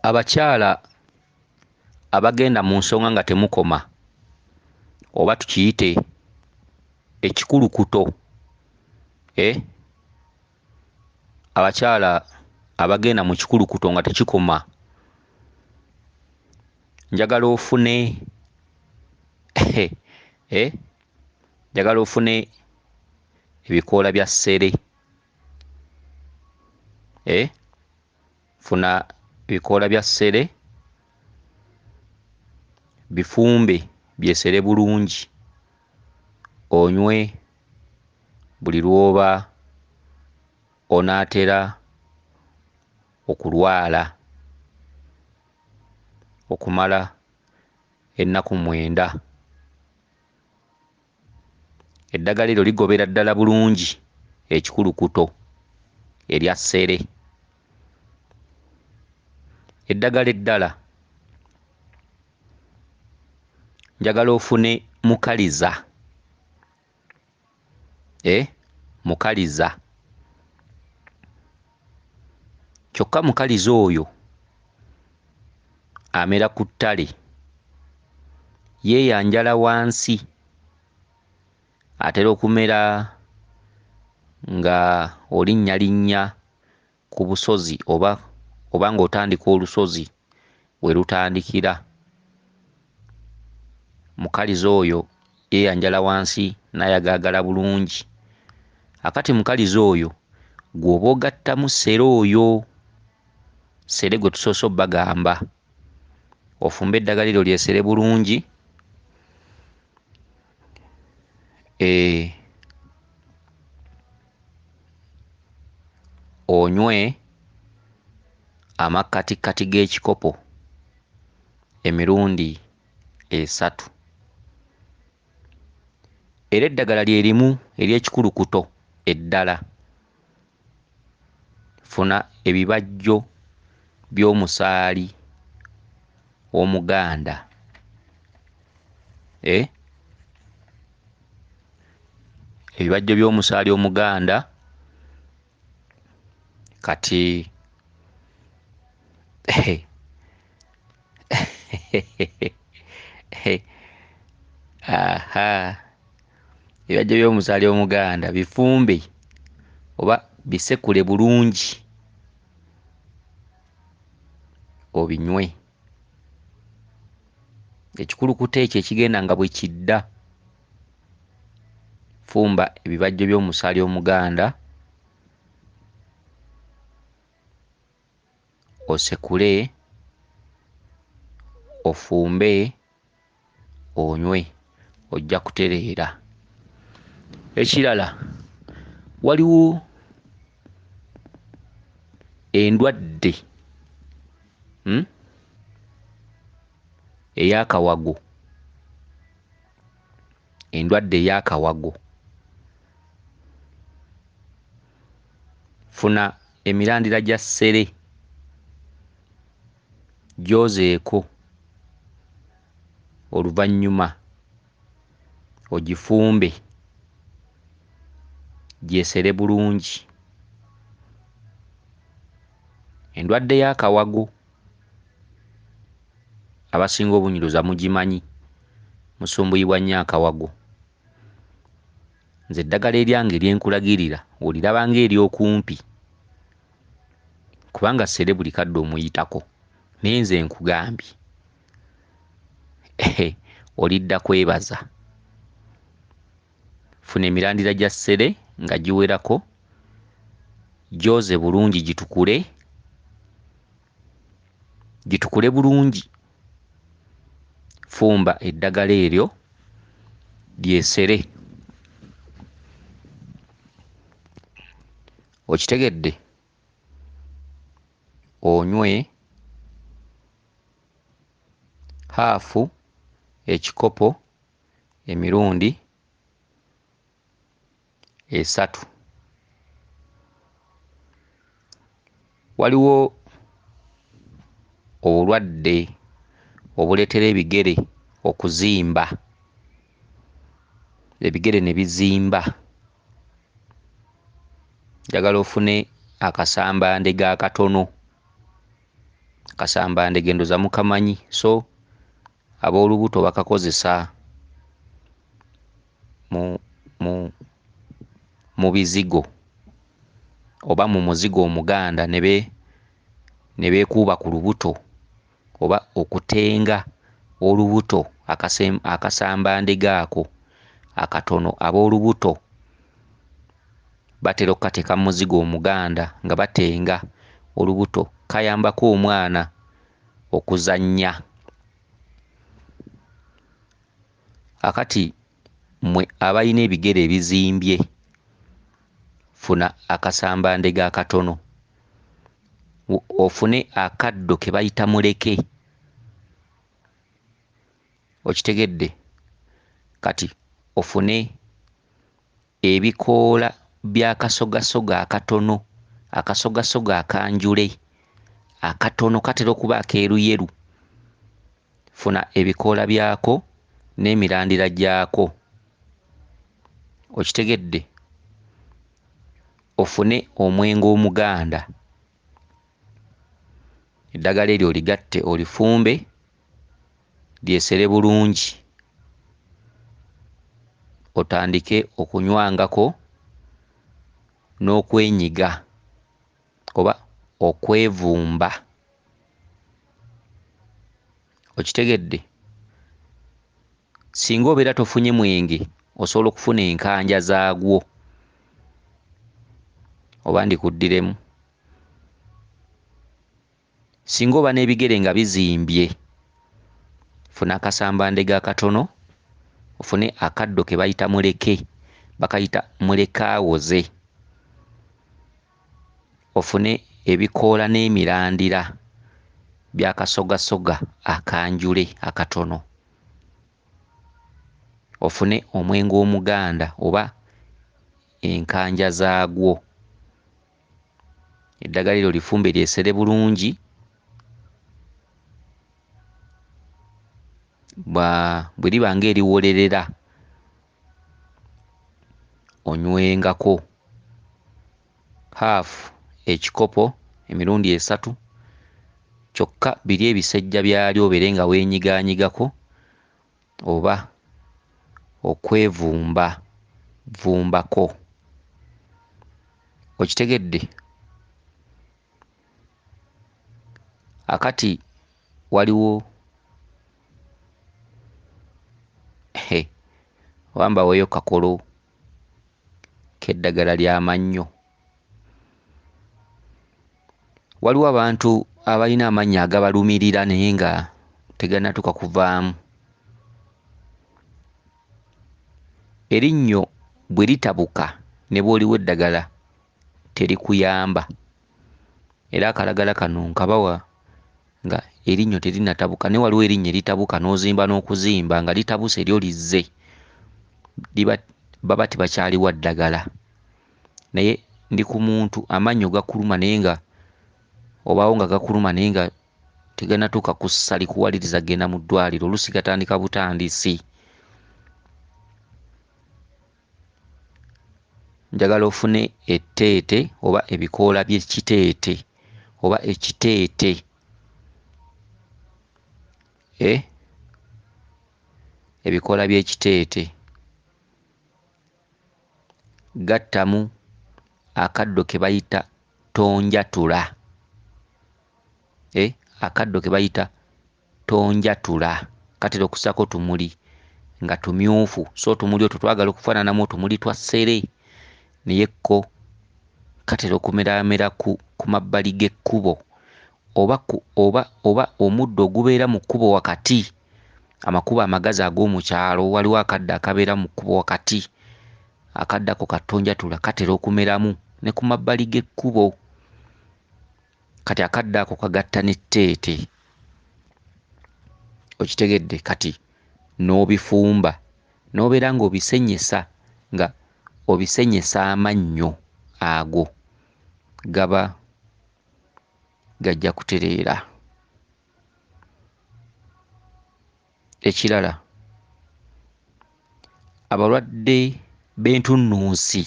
Abakyala abagenda mu nsonga nga temukoma oba tukiyite ekikulukuto, abakyala abagenda mu kikulukuto nga tekikoma, njagala ofune njagala ofune ebikoola bya ssere, funa ebikoola bya ssere bifumbe byesere bulungi onywe buli lw'oba onaatera okulwala okumala ennaku 9. Eddagala eryo ligobera ddala bulungi ekikulukuto erya ssere. Eddagala eddala njagala ofune mukaliza, mukaliza. Kyokka mukaliza oyo amera ku ttale, yeeyanjala wansi, atera okumera nga olinnyalinnya ku busozi oba ng'otandika olusozi we lutandikira. Mukaliza oyo yeeyanjala wansi n'ayagaagala bulungi. Akati mukaliza oyo gw'oba ogattamu ssere oyo, ssere gwe tusoose obbagamba, ofumbe eddagala eryo lyesere bulungi, onywe amakkatikkati g'ekikopo emirundi 3. Era eddagala lye limu ery'ekikulukuto eddala. Funa ebibajjo by'omusaali Omuganda, ebibajjo by'omusaali Omuganda kati ebibajjo by'omusaali Omuganda bifumbe oba bisekule bulungi obinywe. Ekikulukuto ekyo ekigenda nga bwe kidda, fumba ebibajjo by'omusaali Omuganda osekule, ofumbe, onywe, ojja kutereera. Ekirala, waliwo endwadde ey'akawago, endwadde ey'akawago. Funa emirandira gya ssere gyozeeko, oluvannyuma ogifumbe gyesere bulungi. Endwadde y'akawago abasinga obunyuliza mugimanyi, musumbuyibwa nnyo akawago. Nze eddagala eryange eryenkulagirira oliraba ng'ery'okumpi, kubanga ssere buli kadde omuyitako, naye nze nkugambye olidda kwebaza. Funa emirandira gya ssere nga giwerako, gyoze bulungi, gitukule bulungi. Fumba eddagala eryo lyesere. Okitegedde? Onywe haafu ekikopo emirundi 3. Waliwo obulwadde obuleetera ebigere okuzimba, ebigere ne bizimba. Njagala ofune akasambandega akatono Kasambandege ndoza mukamanyi, so ab'olubuto bakakozesa mu bizigo oba mu muzigo omuganda ne beekuuba ku lubuto oba okutenga olubuto akasambandege ako akatono. Ab'olubuto batera okukateeka mu muzigo omuganda nga batenga olubuto. Kayambako omwana okuzannya. Akati mmwe abalina ebigere ebizimbye, funa akasambandege akatono, ofune akaddo ke bayita muleke. Okitegedde? Kati ofune ebikoola by'akasogasoga akatono, akasogasoga akanjule akatono, katera okuba akeeruyeru. Funa ebikoola byako n'emirandira gyako. Okitegedde? Ofune omwenge omuganda, eddagala eryo oligatte olifumbe lyesere bulungi, otandike okunywangako n'okwenyiga oba okwevumba. Okitegedde? Singa obeera tofunye mwenge osobola okufuna enkanja zaagwo, oba ndikuddiremu. Singa oba n'ebigere nga bizimbye, funa akasambandege akatono, ofune akaddo ke bayita muleke, bakayita muleke awoze, ofune ebikoola n'emirandira by'akasogasoga akanjule akatono, ofune omwenge omuganda oba enkanja zaagwo. Eddagala eryo lifumbe lyesere bulungi, bwe liba nga eriwolerera onywengako haafu ekikopo emirundi 3, kyokka biri ebisejja byalyo obeere nga weenyiganyigako oba vumbako. Okitegedde? Akati waliwo wambaweeyo kakolo k'eddagala ly'amannyo. Waliwo abantu abalina amannyo agabalumirira naye nga tegannatuuka kuvaamu. Erinnyo bwe litabuka ne bw'oliwa eddagala terikuyamba, era akalagala kano nkabawa nga erinnyo terinnatabuka. Naye waliwo erinnya eritabuka n'ozimba n'okuzimba nga litabuse lyo lizze, baba tebakyaliwa ddagala. Naye ndi ku muntu amannyo gakuluma naye nga obaawo nga gakuluma naye nga tegannatuuka kussa likuwaliriza genda mu ddwaliro, oluusi gatandika butandisi. Njagala ofune etteete oba ebikoola by'ekiteete oba ekiteete, ebikoola by'ekiteete gattamu akaddo ke bayita tonjatula, akaddo ke bayita tonjatula katera okussako tumuli nga tumyufu, so otumuli otwo twagala okufaananamu otumuli twa ssere, naye kko katera okumeramera ku mabbali g'ekkubo oba omuddo ogubeera mu kkubo wakati. Amakubo amagazi ag'omukyalo waliwo akadde akabeera mu kkubo wakati, akadde ako katonjatula katera okumeramu ne ku mabbali g'ekkubo. Kati akadde ako kagatta n'etteete. Okitegedde? Kati n'obifumba n'obeera ng'obisenyesa, nga obisenyesa amannyo ago gaba gajja kutereera. Ekirala, abalwadde b'entunnunsi,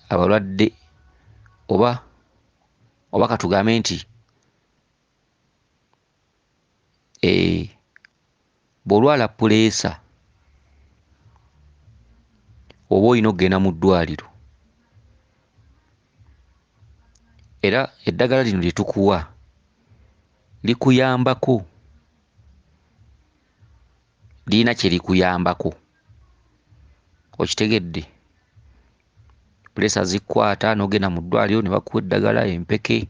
abalwadde oba oba katugambe nti bw'olwala puleesa oba olina okugenda mu ddwaliro era eddagala lino lye tukuwa likuyambako, lirina kye likuyambako, okitegedde? Puleesa zikkwata n'ogenda mu ddwaliro ne bakuwa eddagala empeke,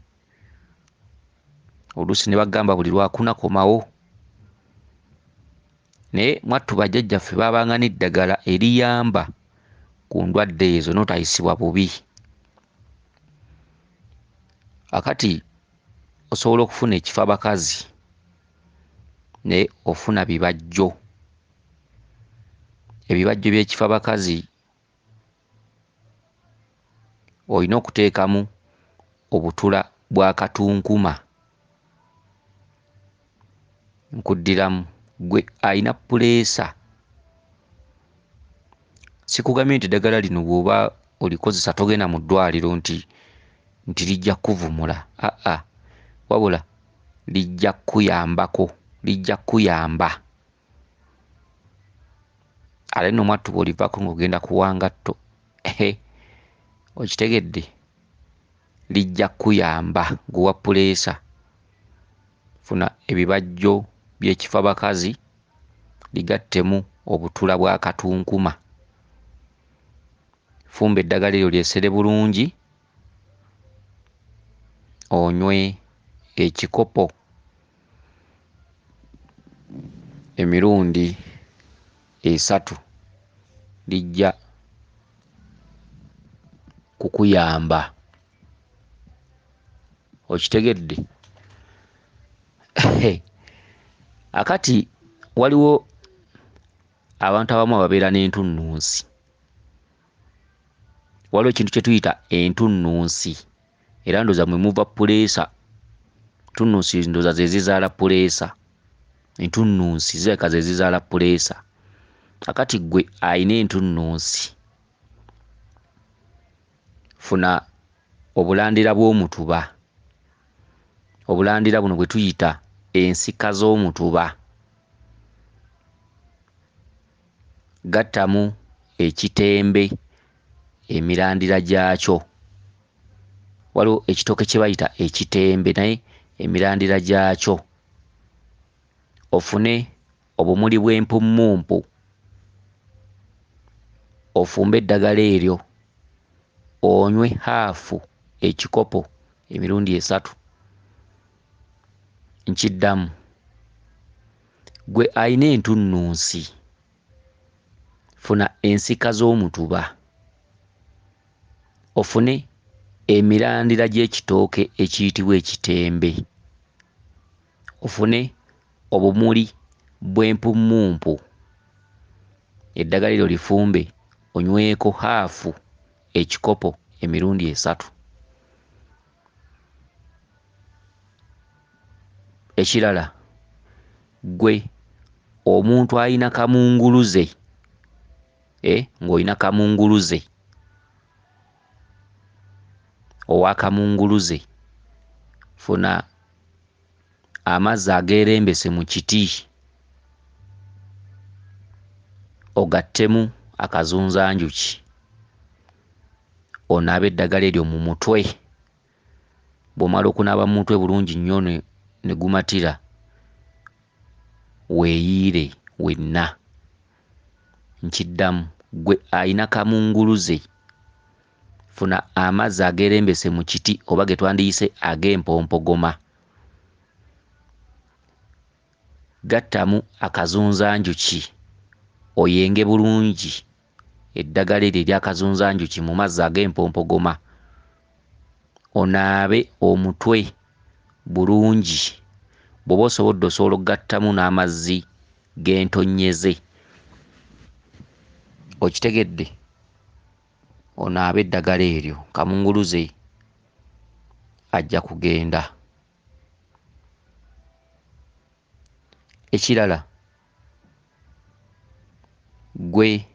oluusi ne bagamba buli lwakuna komawo. Naye mwattu bajjajjaffe baabanga n'eddagala eriyamba ku ndwadde ezo n'otayisibwa bubi. Akati osobola okufuna ekifo abakazi naye ofuna bibajjo. Ebibajjo by'ekifo abakazi olina okuteekamu obutula bwa katunkuma. Nkuddiramu, gwe alina puleesa, sikugambye nti eddagala lino bw'oba olikozesa togenda mu ddwaliro nti lijja kuvumula, wabula lijja kukuyambako, lijja kukuyamba. Ate nno mwattu bw'olivaako ng'ogenda kuwa ngatto, okitegedde? Lijja kukuyamba gwewa puleesa. Funa ebibajjo by'ekifo abakazi ligattemu obutula bwa katunkuma. Fumba eddagala eryo lyesere bulungi, onywe ekikopo emirundi 3, lijja kukuyamba. Okitegedde? Akati waliwo abantu abamu ababeera n'entunnunsi. Waliwo ekintu kye tuyita entunnunsi era ndooza mwe muva puleesa. Entunnunsi ndooza ze zizaala puleesa. Entunnunsi zirabika ze zizaala puleesa. Akati gwe alina entunnunsi, funa obulandira bw'omutuba. Obulandira buno bwe tuyita ensika z'omutuba. Gattamu ekitembe emirandira gyakyo. Waliwo ekitooke kye bayita ekitembe naye emirandira gyakyo. Ofune obumuli bw'empummumpu, ofumbe eddagala eryo onywe haafu ekikopo emirundi 3. Nkiddamu, gwe alina entunnunsi, funa ensika z'omutuba, ofune emirandira gy'ekitooke ekiyitibwa ekitembe, ofune obumuli bw'empummumpu, eddagala eryo lifumbe onyweko haafu ekikopo emirundi 3. Ekirala, gwe omuntu alina kamunguluze, ng'olina kamunguluze, owa kamunguluze, funa amazzi ageerembese mu kiti ogattemu akazunzanjuki, onaabe eddagala eryo mu mutwe. Bw'omala okunaaba mu mutwe bulungi nnyo ne gumatira, weeyiire wenna. Nkiddamu, gwe alina kamunguluze, funa amazzi ageerembese mu kiti oba ge twandiyise ag'empompogoma, gattamu akazunzanjuki, oyenge bulungi eddagala eryo ery'akazunzanjuki mu mazzi ag'empompogoma, onaabe omutwe bulungi. Bw'oba osobodde osobola okugattamu n'amazzi g'entonnyeze. Okitegedde? Onaabe eddagala eryo, kamunguluze ajja kugenda. Ekirala, gwe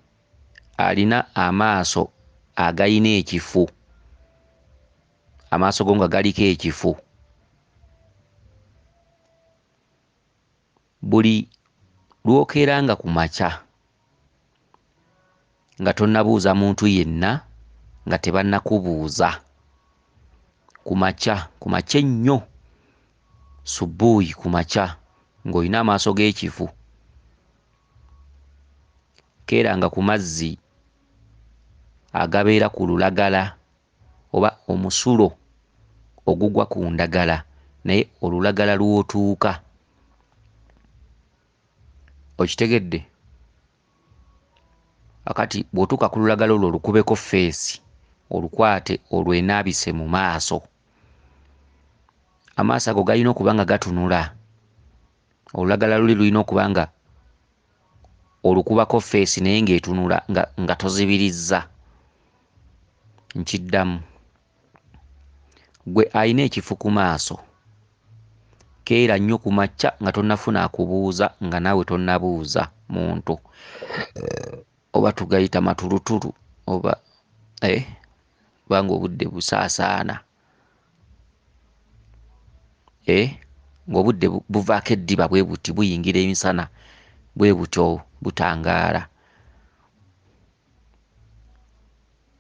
alina amaaso agayina ekifu, amaaso go nga galiko ekifu. Buli lwokeranga ku makya nga tonnabuuza muntu yenna nga tebannakubuuza, ku makya ennyo, subuuyi ku makya ng'olina amaaso g'ekifu, keeranga ku mazzi agabeera ku lulagala oba omusulo ogugwa ku ndagala, naye olulagala lw'otuuka. Okitegedde? Akati bw'otuuka ku lulagala olwo olukubeko feesi, olukwate olwenaabise mu maaso. Amaaso ago galina okuba nga gatunula, olulagala luli lulina okuba nga olukubako feesi naye ng'etunula nga tozibirizza. Nkiddamu, gwe alina ekifu ku maaso, keera nnyo ku makya nga tonnafuna akubuuza nga naawe tonnabuuza muntu, oba tugayita matulutulu oba kubanga obudde busaasaana, ng'obudde buvaako eddiba bwe buti buyingira emisana bwe butyo butangaala.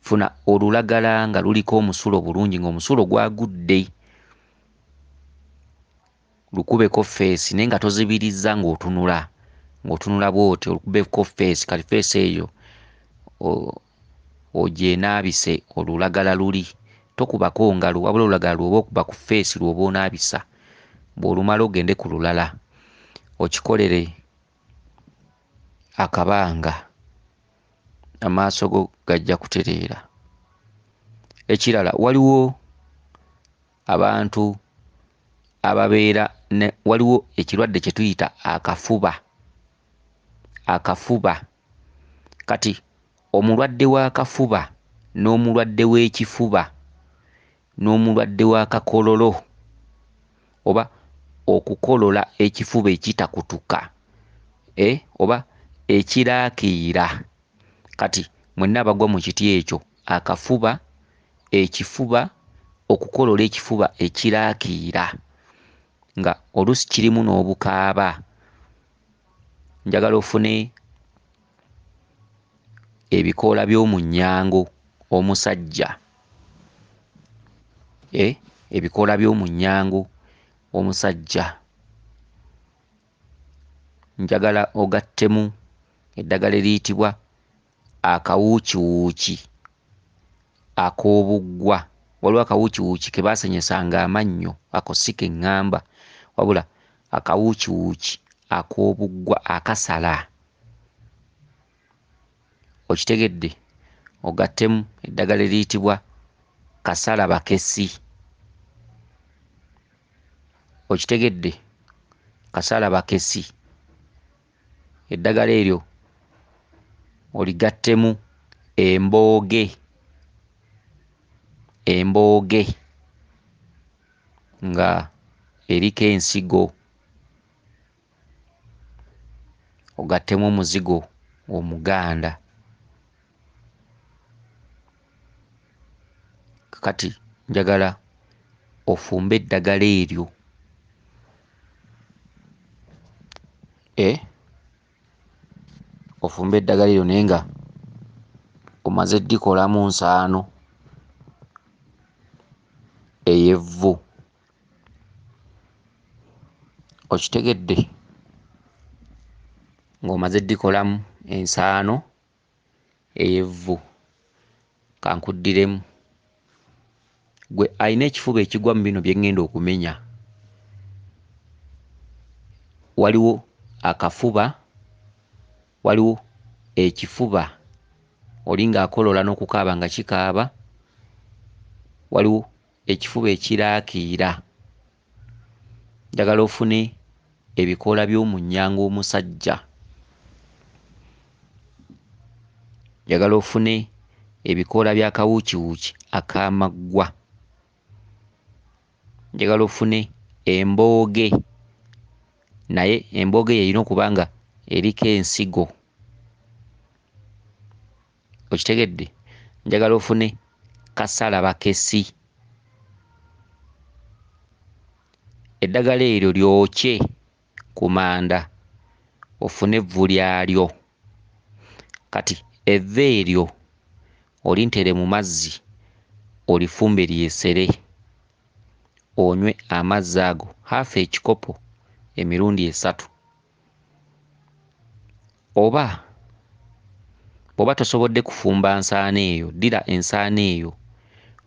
Funa olulagala nga luliko omusulo bulungi, ng'omusulo gwagudde, lukubeko feesi naye nga tozibirizza ng'otunula bw'oti, olukubeko feesi. Kati feesi eyo ogyenaabise olulagala luli, tokubako ngalo wabula olulagala lw'oba okuba ku feesi lw'oba onaabisa. Bw'olumala ogende ku lulala okikolere akabanga, amaaso go gajja kutereera. Ekirala, waliwo abantu waliwo ekirwadde kye tuyita akafuba. Kati omulwadde w'akafuba n'omulwadde w'ekifuba n'omulwadde w'akakololo oba okukolola ekifuba ekitakutuka oba ekiraakiira, kati mwenna abagwa mu kiti ekyo, akafuba, ekifuba, okukolola ekifuba ekiraakiira, nga oluusi kirimu n'obukaaba. Njagala ofune ebikoola by'omu nnyango omusajja, ebikoola by'omu nnyango omusajja, njagala ogattemu eddagala eriyitibwa akawuukiwuuki ak'obuggwa. Waliwo akawuukiwuuki ke baasenyesanga amannyo, ako si ke ŋŋamba, wabula akawuukiwuuki ak'obuggwa akasala. Okitegedde? Ogattemu eddagala eriyitibwa kasalabakesi. Okitegedde? Kasalabakesi. Eddagala eryo oligattemu embooge nga eriko ensigo, ogattemu omuzigo omuganda. Kakati njagala ofumbe eddagala eryo, ofumbe eddagala eryo naye nga omaze ddikolamu nsaano ey'evvu. Okitegedde? Ng'omaze ddikolamu ensaano ey'evvu. Kankuddiremu, gwe alina ekifuba ekigwa mu bino bye ŋŋenda okumenya. Waliwo akafuba, waliwo ekifuba oli ng'akolola n'okukaaba nga kikaaba, waliwo ekifuba ekiraakiira. Njagala ofune ebikoola by'omu nnyango omusajja, njagala ofune ebikoola by'akawuukiwuuki ak'amaggwa, njagala ofune embooge, naye embooge yo erina okuba nga eriko ensigo. Okitegedde? Njagala ofune kasalabakesi. eddagala eryo lyokye ku manda ofune evvu lyalyo. Kati evvu eryo olintere mu mazzi olifumbe lyesere onywe amazzi ago haafu ekikopo emirundi 3. Oba bw'oba tosobodde kufumba nsaana eyo, ddira ensaana eyo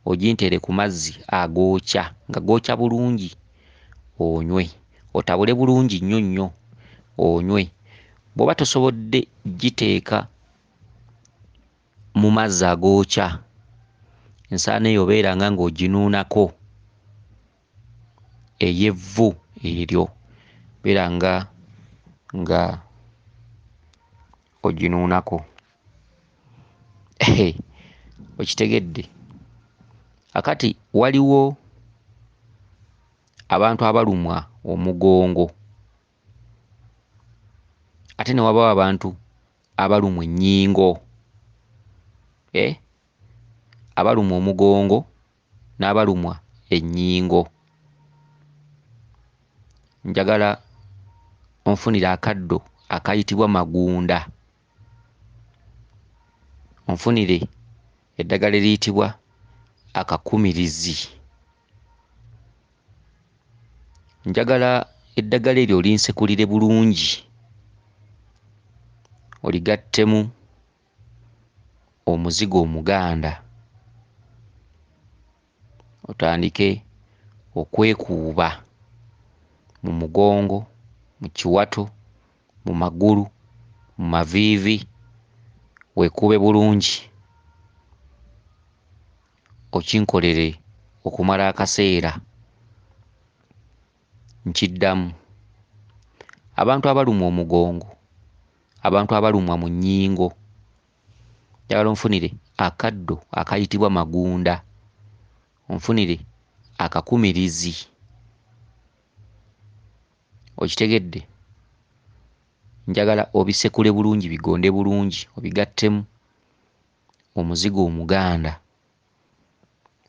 ogintere ku mazzi agookya nga gookya bulungi onywe, otabule bulungi nnyo nnyo onywe. Bw'oba tosobodde giteeka mu mazzi agookya, ensaana eyo obeeranga ng'oginuunako ey'evvu eryo, beeranga nga oginuunako. Okitegedde? Akati waliwo abantu abalumwa omugongo ate ne wabaawo abantu abalumwa ennyingo. Abalumwa omugongo n'abalumwa ennyingo, njagala onfunire akaddo akayitibwa magunda, onfunire eddagala eriyitibwa akakumirizi. Njagala eddagala eryo olinsekulire bulungi, oligattemu omuzigo omuganda, otandike okwekuuba mu mugongo, mu kiwato, mu magulu, mu maviivi, weekuube bulungi. Okinkolere okumala akaseera. Nkiddamu, abantu abalumwa omugongo, abantu abalumwa mu nnyingo, njagala onfunire akaddo akayitibwa magunda, onfunire akakumirizi. Okitegedde? Njagala obisekule bulungi, bigonde bulungi, obigattemu omuzigo omuganda,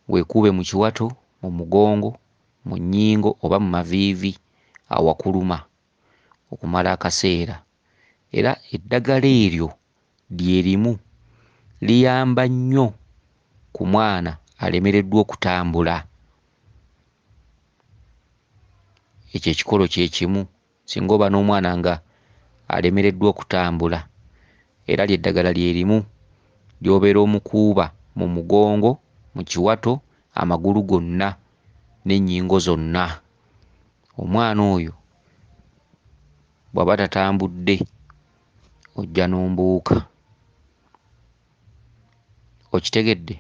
weekuube mu kiwato, mu mugongo, mu nnyingo oba mu maviivi awakuluma okumala akaseera. Era eddagala eryo lyerimu liyamba nnyo ku mwana alemereddwa okutambula. Ekyo ekikolo kye kimu singa oba n'omwana nga alemereddwa okutambula, era ly'eddagala lyerimu ly'obeera omukuuba mu mugongo, mu kiwato, amagulu gonna n'ennyingo zonna. Omwana oyo bw'aba tatambudde ojja n'ombuuka. Okitegedde?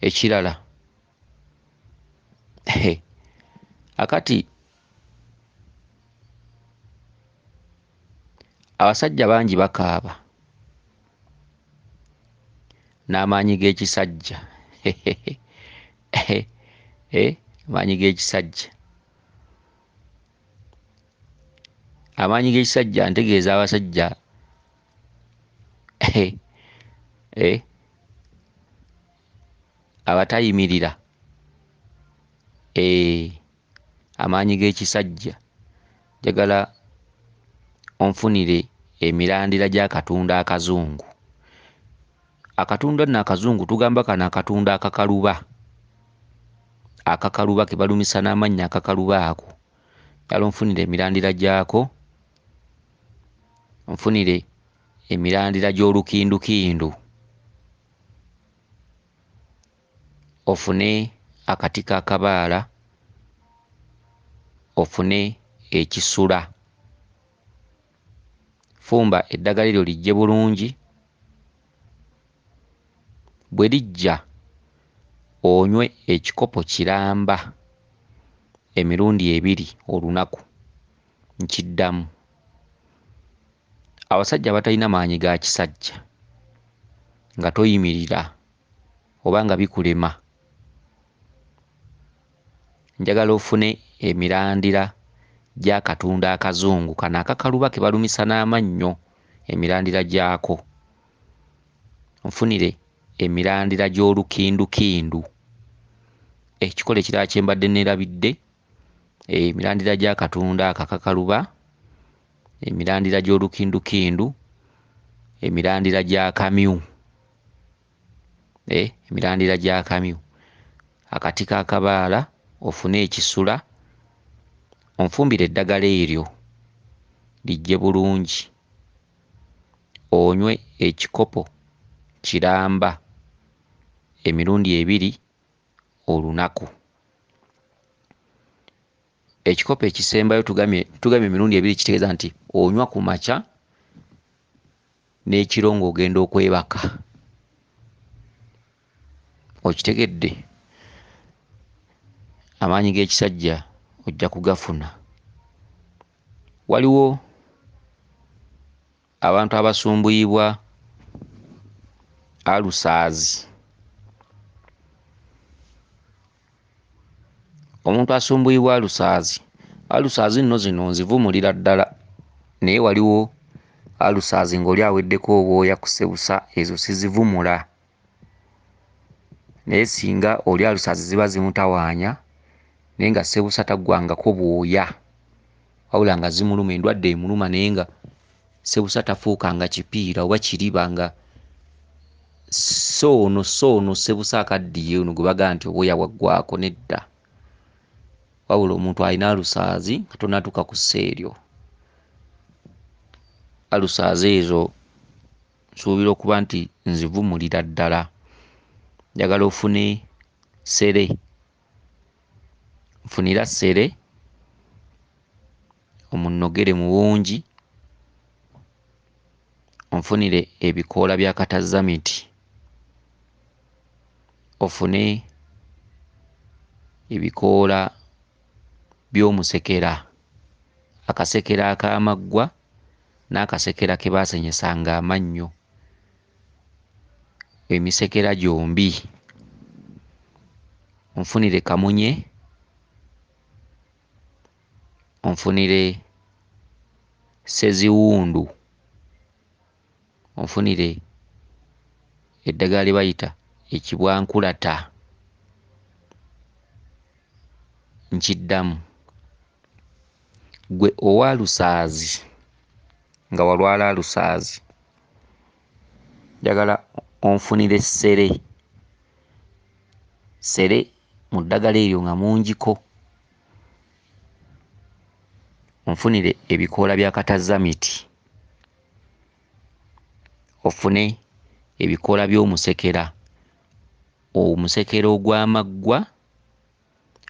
Ekirala, akati abasajja bangi bakaaba n'amaanyi g'ekisajja. Amaanyi g'ekisajja, amaanyi g'ekisajja ntegeeza abasajja abatayimirira. Amaanyi g'ekisajja, njagala onfunire emirandira gy'akatunda akazungu. Akatunda nno akazungu tugamba kano akatunda akakaluba, akakaluba ke balumisa n'amannya akakaluba ako. Njagala onfunire emirandira gyako, onfunire emirandira gy'olukindukindu, ofune akati k'akabaala, ofune ekisula. Fumba eddagala eryo lijje bulungi, bwe lijja onywe ekikopo kiramba emirundi 2 olunaku. Nkiddamu, abasajja abatalina maanyi ga kisajja nga toyimirira oba nga bikulema, njagala ofune emirandira gy'akatunda akazungu kano akakaluba ke balumisa n'amannyo, emirandira gyako. Onfunire emirandira gy'olukindukindu, ekikolo ekirala kye mbadde neerabidde, emirandira gya katunda akakakaluba, emirandira gy'olukindukindu, emirandira gya kamyu, emirandira gya kamyu, akati k'akabaala ofune ekisula, onfumbire eddagala eryo lijje bulungi, onywe ekikopo kiramba emirundi 2 olunaku. Ekikopo ekisembayo tugamye emirundi 2 kitegeeza nti onywa ku makya n'ekiro ng'ogenda okwebaka. Okitegedde? Amaanyi g'ekisajja ojja kugafuna. Waliwo abantu abasumbuyibwa alusaazi. Omuntu asumbuyibwa alusaazi nno zino nzivumulira ddala, naye waliwo alusaazi ng'oli aweddeko obwoya ku ssebusa, ezo sizivumula. Naye singa oli alusaazi ziba zimutawaanya naye nga ssebusa taggwangako bwoya, wabula nga zimuluma, endwadde emuluma naye nga ssebusa tafuukanga kipiira oba kiriba nga soono ssebusa akaddiye ono gwe bagaa nti obwoya bwaggwaako, nedda. Wabula omuntu alina alusaazi nga tonatuuka ku sseeryo. Alusaazi ezo nsuubira okuba nti nzivumulira ddala. Njagala ofune ssere, nfunira ssere omunnogere muwungi, onfunire ebikoola bya katazamiti, ofune ebikoola by'omusekera, akasekera ak'amaggwa n'akasekera ke baasenyesanga amannyo, emisekera gyombi. Onfunire kamunye, onfunire sseziwundu, onfunire eddagala lye bayita ekibwankulata. Nkiddamu, gwe owa alusaazi nga walwala alusaazi, njagala onfunire ssere mu ddagala eryo nga mungiko, onfunire ebikoola bya katazamiti, ofune ebikoola by'omusekera, omusekera ogw'amaggwa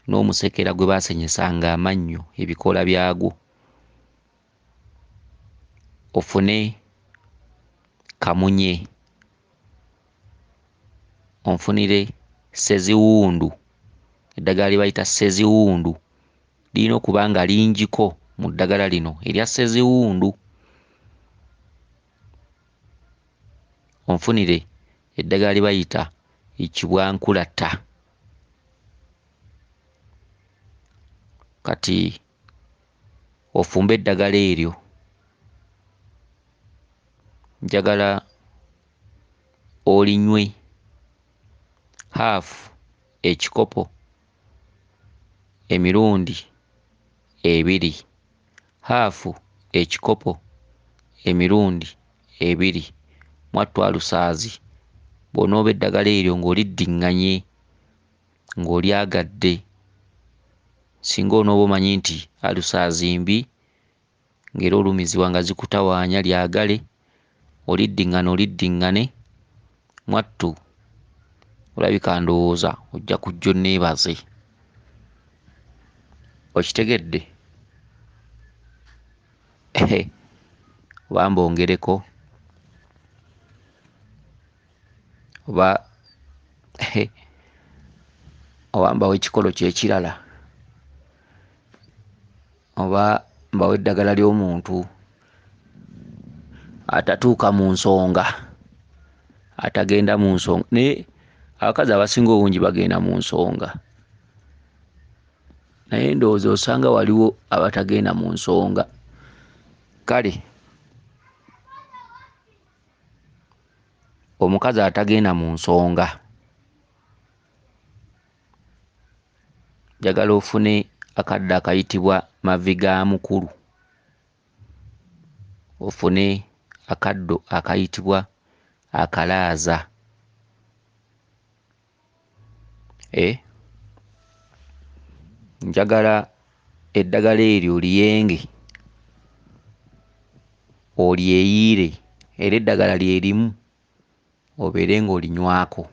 n'omusekera gwe baasenyesanga amannyo, ebikoola byagwo, ofune kamunye, onfunire sseziwundu, eddagala lye bayita sseziwundu lirina okuba nga lingiko mu ddagala lino erya sseziwundu. Onfunire eddagala lye bayita ekibwankulata. Kati ofumbe eddagala eryo, njagala olinywe haafu ekikopo emirundi 2, haafu ekikopo emirundi 2. Mwattu alusaazi bw'onooba eddagala eryo ng'oliddiŋŋanye, ng'olyagadde, singa onooba omanyi nti alusaazi mbi ng'era olumizibwa nga zikutawaanya, lyagale oliddiŋŋane. Mwattu olabika ndowooza ojja kujja onneebaze. Okitegedde? Oba mbongereko oba mbawo ekikolo kyekirala, oba mbawo eddagala ly'omuntu atatuuka mu nsonga, atagenda mu nsonga. Naye abakazi abasinga obungi bagenda mu nsonga, naye ndowooza osanga waliwo abatagenda mu nsonga. Kale omukazi atagenda mu nsonga njagala ofune akadde akayitibwa mavi ga mukulu, ofune akaddo akayitibwa akalaaza. Njagala eddagala eryo oliyenge olyeyiire, era eddagala lyerimu obeere ng'olinywako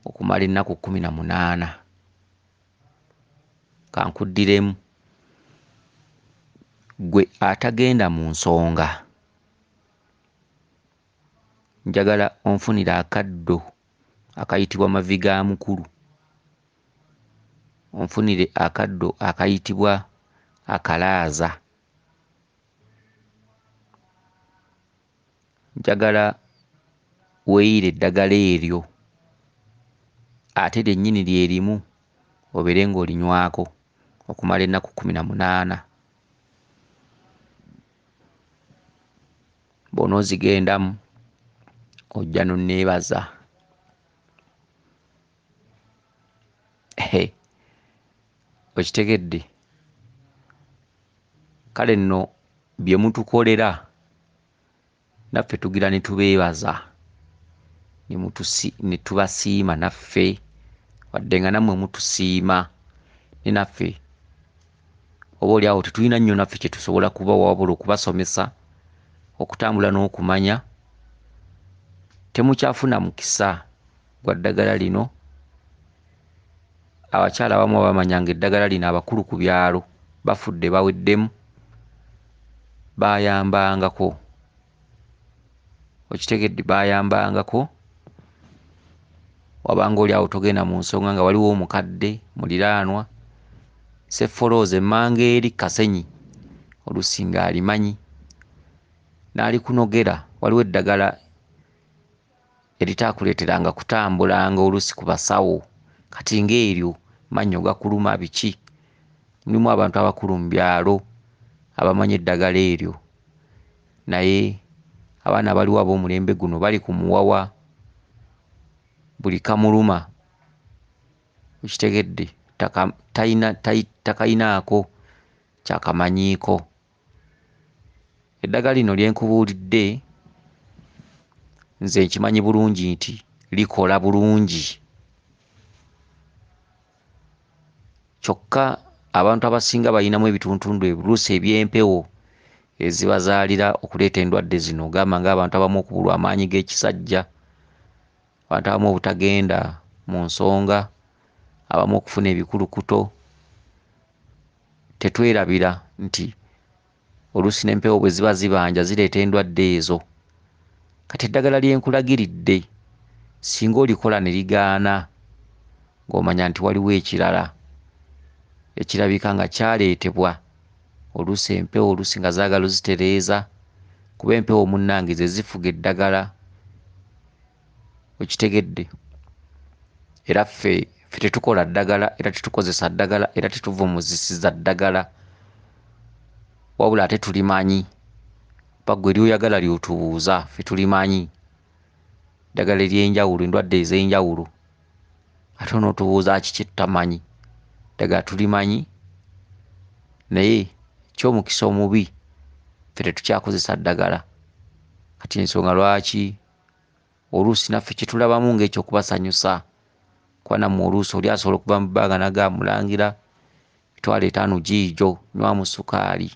okumala ennaku 18. Kankuddiremu, gwe atagenda mu nsonga, njagala onfunira akaddo akayitibwa mavi ga mukulu, onfunire akaddo akayitibwa akalaaza. Njagala weeyire eddagala eryo ate lyennyini lyerimu obeere ng'olinywako okumala ennaku 18. Bw'onoozigendamu ojja n'onneebaza. Okitegedde? Kale nno bye mutukolera naffe tugira ne tubeebaza ne tubasiima naffe, wadde nga nammwe mutusiima ne naffe oboolyawo tetulina nnyo naffe kye tusobola kuba wabula okubasomesa okutambula n'okumanya. Temukyafuna mukisa gwa ddagala lino. Abakyala abamu abamanyanga eddagala lino abakulu ku byalo bafudde baweddemu, baayambangako. Okitegedde? Baayambangako. Wabanga oli awo togenda mu nsonga nga waliwo omukadde muliraanwa seffolooza emmanga eri Kasenyi oluusi ng'alimanyi n'alikunogera. Waliwo eddagala eritaakuleeteranga kutambulanga oluusi ku basawo, kati ng'eryo mannyo gakuluma biki. Mulimu abantu abakulu mu byalo abamanyi eddagala eryo, naye abaana baliwo ab'omulembe guno bali ku muwawa, buli kamuluma. Okitegedde? Takayinaako kyakamanyiiko. Eddagala lino lye nkubuulidde nze nkimanyi bulungi nti likola bulungi, kyokka abantu abasinga balinamu ebituntundu ebuluusi eby'empewo ezibazaalira okuleeta endwadde zino. Ogamba ng'abantu abamu okubulwa amaanyi g'ekisajja, abantu abamu obutagenda mu nsonga, abamu okufuna ebikulukuto. Tetwerabira nti oluusi n'empewo bwe ziba zibanja zireeta endwadde ezo. Kati eddagala lye nkulagiridde singa olikola ne ligaana, ng'omanya nti waliwo ekirala ekirabika nga kyaleetebwa oluusi empewo oluusi nga zaagala ozitereeza, kuba empewo munnange ze zifuga eddagala. Okitegedde? Era ffe tetukola ddagala, era tetukozesa ddagala, era tetuvumuzisiza ddagala, wabula ate tulimanyi. Ggwe ly'oyagala ly'otubuuza, ffe tulimanyi eddagala ery'enjawulo, endwadde ez'enjawulo, ate onootubuuza ki kye tutamanyi? Eddagala tulimanyi, naye eky'omukisa omubi ffe tetukyakozesa ddagala. Kati ensonga lwaki oluusi naffe kye tulabamu ng'ekyokubasanyusa, kuba nammwe oluusi oli asobola okuva mu bbanga nagamulangira 5 giijo, nywamu sukaali.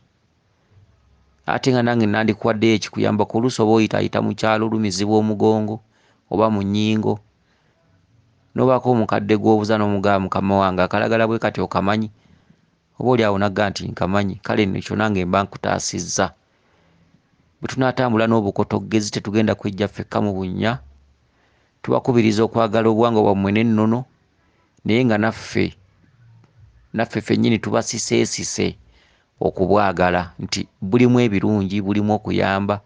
Ate nga nange nandikuwaddeyo ekikuyambako, oluusi oba oyitaayita mu kyalo olumizibwa omugongo oba mu nnyingo, n'obaako omukadde gw'obuza n'omugamba mukama wange akalagala bwe kati okamanyi, oba oli awo nagga nti nkamanyi, kale nekyo nange mba nkutaasizza. Bwe tunaatambula n'obukotoggezi tetugenda kwejja ffekka mu bunnya. Tubakubiriza okwagala obuwangwa bwammwe n'ennono, naye nga naffe ffennyini tubasiseesise okubwagala, nti bulimu ebirungi, bulimu okuyamba,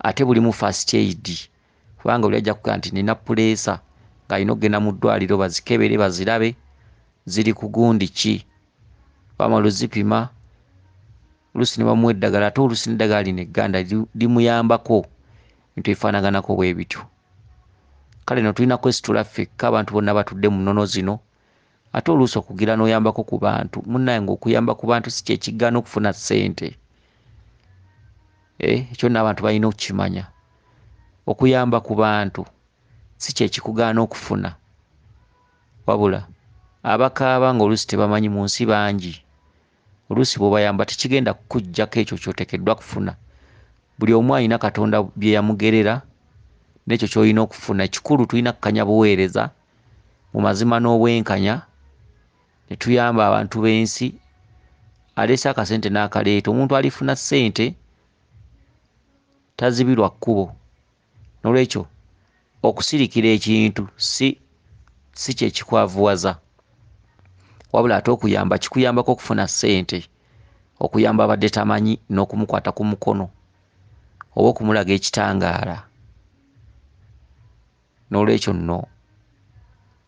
ate bulimu first aid. Kubanga oli ajja kugamba nti nina puleesa, ng'alina okugenda mu ddwaliro bazikebere bazirabe ziri ku gundi ki. Bamala ozipima oluusi ne bamuwa eddagala, ate oluusi n'eddagala lino egganda limuyambako bintu ebifaanaganako bwe bityo. Kale no tulina kwesitula ffekka abantu bonna batudde mu nnono zino ate oluusi okugira n'oyambako ku bantu munnaye ng'okuyamba ku bantu si kye kigaana okufuna ssente. Ekyo n'abantu balina okukimanya. Okuyamba ku bantu si kye kikugaana okufuna, wabula abakaaba ng'oluusi tebamanyi mu nsi bangi. Oluusi bw'obayamba tekigenda kukuggyako ekyo ky'oteekeddwa kufuna. Buli omu alina Katonda bye yamugerera n'ekyo ky'olina okufuna. Ekikulu tulina kukanya buweereza mu mazima n'obwenkanya, ne tuyamba abantu b'ensi. Aleese akasente n'akaleeta. Omuntu alifuna ssente tazibirwa kkubo. N'olwekyo okusirikira ekintu si kye kikwavuwaza, wabula ate okuyamba kikuyambako okufuna ssente. Okuyamba abadde tamanyi n'okumukwata ku mukono oba okumulaga ekitangaala. N'olwekyo nno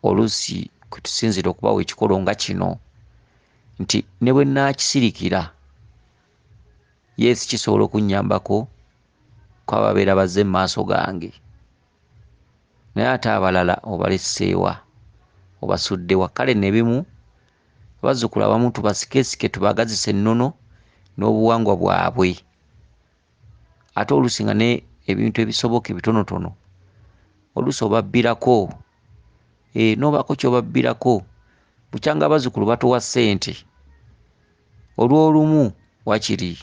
oluusi kwe tusinzira okubawa ekikolo nga kino nti ne bwe nnaakisirikira Yesu kisobola okunnyambako kwababeera bazze mu maaso gange, naye ate abalala obalesseewa obasuddewa. Kale ne bimu abazzukulu abamu tubasikesike tubagazise ennono n'obuwangwa bwabwe, ate oluusi nga ne ebintu ebisoboka ebitonotono oluusi obabbirako, n'obaako ky'obabbirako. Bukyanga abazzukulu batowa ssente, olw'olumu wakiri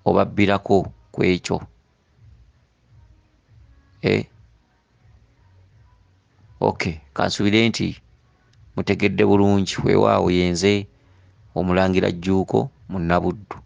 obabbirako ku ekyo. Kansubire nti mutegedde bulungi. Weewaawo yenze Omulangira Jjuuko mu Nnabuddu.